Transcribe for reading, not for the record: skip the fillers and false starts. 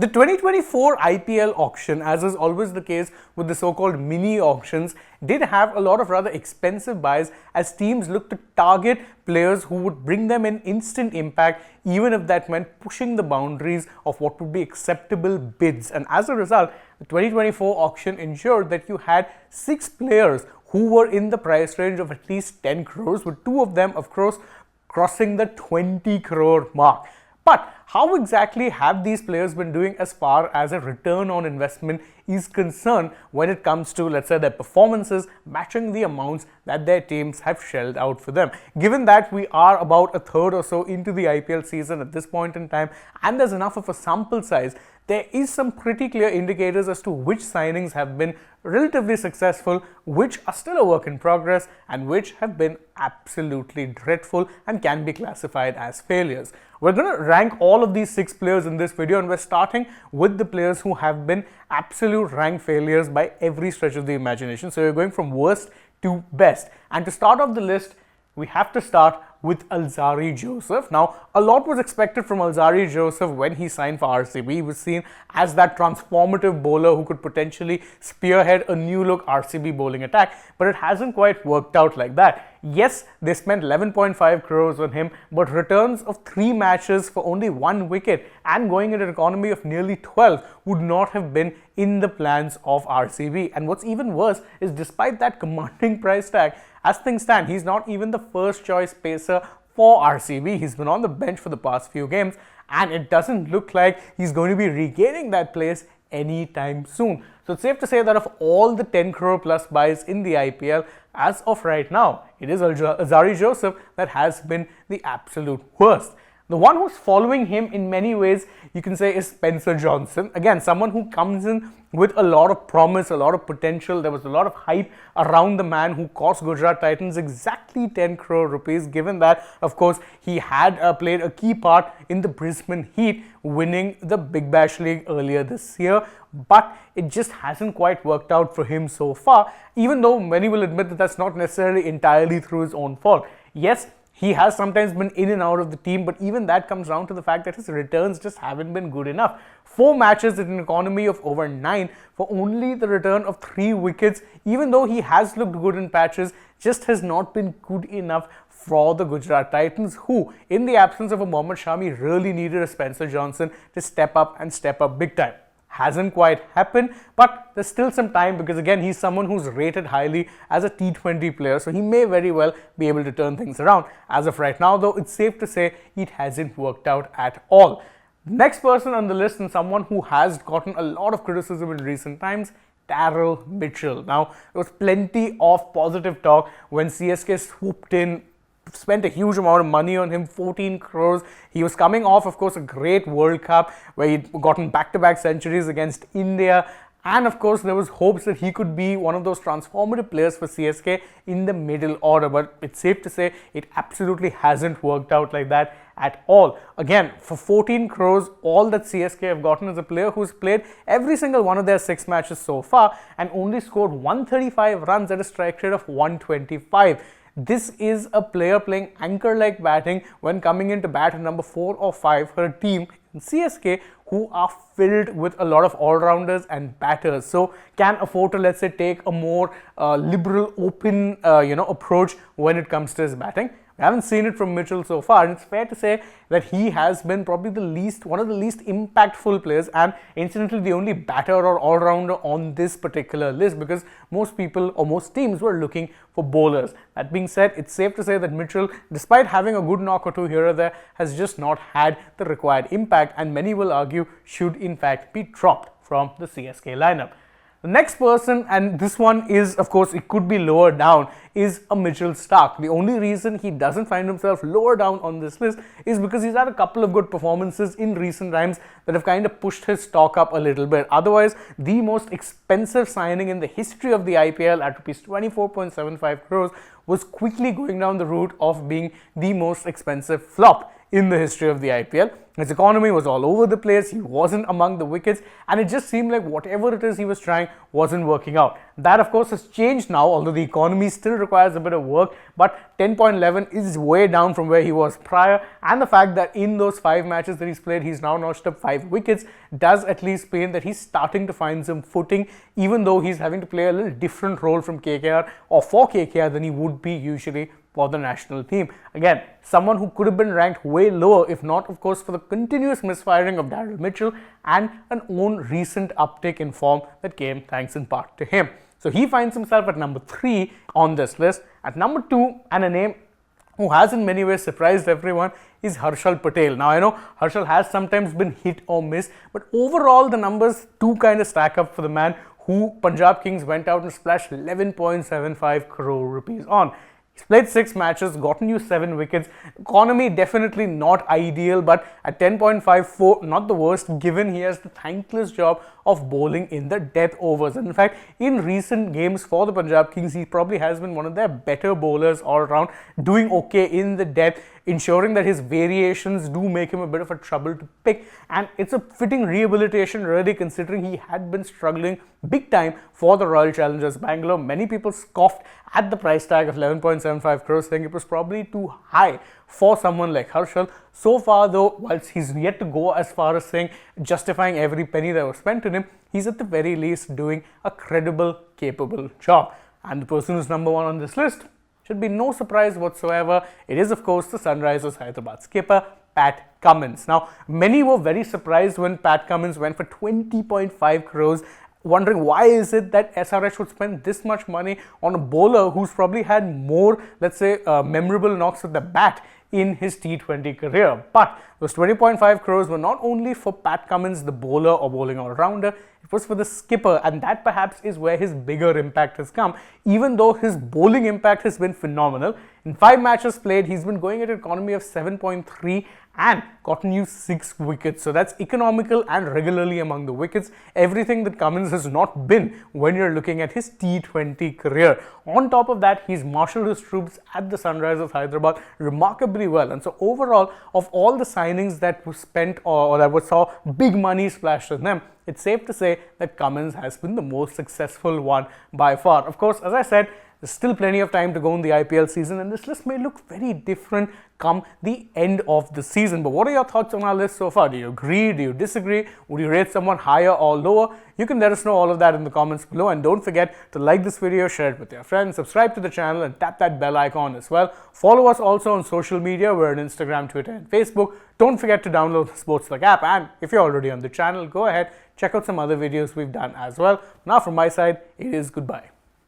The 2024 IPL auction, as is always the case with the so-called mini auctions, did have a lot of rather expensive buys as teams looked to target players who would bring them an instant impact, even if that meant pushing the boundaries of what would be acceptable bids. And as a result, the 2024 auction ensured that you had 6 players who were in the price range of at least 10 crores, with 2 of them, of course, crossing the 20 crore mark. But how exactly have these players been doing as far as a return on investment is concerned when it comes to, let's say, their performances matching the amounts that their teams have shelled out for them? Given that we are about a third or so into the IPL season at this point in time, and there's enough of a sample size, there is some pretty clear indicators as to which signings have been relatively successful, which are still a work in progress, and which have been absolutely dreadful and can be classified as failures. We're going to rank all of these 6 players in this video, and we're starting with the players who have been absolute rank failures by every stretch of the imagination. So we're going from worst to best. And to start off the list, we have to start with Alzarri Joseph. Now, a lot was expected from Alzarri Joseph when he signed for RCB. He was seen as that transformative bowler who could potentially spearhead a new look RCB bowling attack, but it hasn't quite worked out like that. Yes, they spent 11.5 crores on him, but returns of 3 matches for only 1 wicket and going at an economy of nearly 12 would not have been in the plans of RCB. And what's even worse is, despite that commanding price tag, as things stand, he's not even the first choice pacer for RCB. He's been on the bench for the past few games, and it doesn't look like he's going to be regaining that place anytime soon. So it's safe to say that of all the 10 crore plus buys in the IPL, as of right now, it is Alzarri Joseph that has been the absolute worst. The one who's following him in many ways, you can say, is Spencer Johnson. Again, someone who comes in with a lot of promise, a lot of potential. There was a lot of hype around the man who cost Gujarat Titans exactly 10 crore rupees, given that, of course, he had played a key part in the Brisbane Heat, winning the Big Bash League earlier this year. But it just hasn't quite worked out for him so far, even though many will admit that that's not necessarily entirely through his own fault. Yes, he has sometimes been in and out of the team, but even that comes down to the fact that his returns just haven't been good enough. 4 matches at an economy of over 9 for only the return of 3 wickets, even though he has looked good in patches, just has not been good enough for the Gujarat Titans, who, in the absence of a Mohammad Shami, really needed a Spencer Johnson to step up and step up big time. Hasn't quite happened, but there's still some time, because again, he's someone who's rated highly as a T20 player, so he may very well be able to turn things around. As of right now, though, it's safe to say it hasn't worked out at all. Next person on the list, and someone who has gotten a lot of criticism in recent times, Daryl Mitchell. Now, there was plenty of positive talk when CSK swooped in, spent a huge amount of money on him, 14 crores. He was coming off, of course, a great World Cup where he'd gotten back-to-back centuries against India. And of course, there was hopes that he could be one of those transformative players for CSK in the middle order. But it's safe to say it absolutely hasn't worked out like that at all. Again, for 14 crores, all that CSK have gotten is a player who's played every single one of their 6 matches so far and only scored 135 runs at a strike rate of 125. This is a player playing anchor-like batting when coming into bat at number 4 or 5 for a team in CSK who are filled with a lot of all-rounders and batters, so can afford to, let's say, take a more liberal, open, approach when it comes to his batting. We haven't seen it from Mitchell so far, and it's fair to say that he has been probably one of the least impactful players, and incidentally the only batter or all-rounder on this particular list, because most people or most teams were looking for bowlers. That being said, it's safe to say that Mitchell, despite having a good knock or two here or there, has just not had the required impact, and many will argue should in fact be dropped from the CSK lineup. The next person, and this one is, of course, it could be lower down, is a Mitchell Starc. The only reason he doesn't find himself lower down on this list is because he's had a couple of good performances in recent times that have kind of pushed his stock up a little bit. Otherwise, the most expensive signing in the history of the IPL at rupees 24.75 crores was quickly going down the route of being the most expensive flop in the history of the IPL. His economy was all over the place, he wasn't among the wickets, and it just seemed like whatever it is he was trying wasn't working out. That, of course, has changed now, although the economy still requires a bit of work, but 10.11 is way down from where he was prior, and the fact that in those 5 matches that he's played, he's now notched up 5 wickets does at least mean that he's starting to find some footing, even though he's having to play a little different role from KKR or for KKR than he would be usually for the national team. Again, someone who could have been ranked way lower, if not, of course, for the continuous misfiring of Daryl Mitchell and an own recent uptick in form that came thanks in part to him. So he finds himself at number 3 on this list. At number 2, and a name who has in many ways surprised everyone, is Harshal Patel. Now, I know Harshal has sometimes been hit or miss, but overall the numbers do kind of stack up for the man who Punjab Kings went out and splashed 11.75 crore rupees on. He's played 6 matches, gotten you 7 wickets. Economy definitely not ideal, but at 10.54, not the worst, given he has the thankless job of bowling in the death overs. And in fact, in recent games for the Punjab Kings, he probably has been one of their better bowlers all around, doing okay in the death, ensuring that his variations do make him a bit of a trouble to pick. And it's a fitting rehabilitation, really, considering he had been struggling big time for the Royal Challengers Bangalore. Many people scoffed at the price tag of 11.75 crores, saying it was probably too high for someone like Harshal. So far, though, whilst he's yet to go as far as saying justifying every penny that was spent on him, he's at the very least doing a credible, capable job. And the person who's number 1 on this list should be no surprise whatsoever. It is, of course, the Sunrisers Hyderabad skipper, Pat Cummins. Now, many were very surprised when Pat Cummins went for 20.5 crores, wondering why is it that SRH would spend this much money on a bowler who's probably had more, let's say, memorable knocks at the bat in his T20 career. But those 20.5 crores were not only for Pat Cummins, the bowler or bowling all-rounder, it was for the skipper, and that perhaps is where his bigger impact has come, even though his bowling impact has been phenomenal. In 5 matches played, he's been going at an economy of 7.3 and gotten you 6 wickets. So that's economical and regularly among the wickets. Everything that Cummins has not been when you're looking at his T20 career. On top of that, he's marshaled his troops at the Sunrisers Hyderabad remarkably well. And so overall, of all the signings that were spent or that saw big money splashed on them, it's safe to say that Cummins has been the most successful one by far. Of course, as I said, there's still plenty of time to go in the IPL season, and this list may look very different come the end of the season. But what are your thoughts on our list so far? Do you agree? Do you disagree? Would you rate someone higher or lower? You can let us know all of that in the comments below, and don't forget to like this video, share it with your friends, subscribe to the channel, and tap that bell icon as well. Follow us also on social media. We're on Instagram, Twitter, and Facebook. Don't forget to download the SportsLink app, and if you're already on the channel, go ahead, check out some other videos we've done as well. Now from my side, it is goodbye.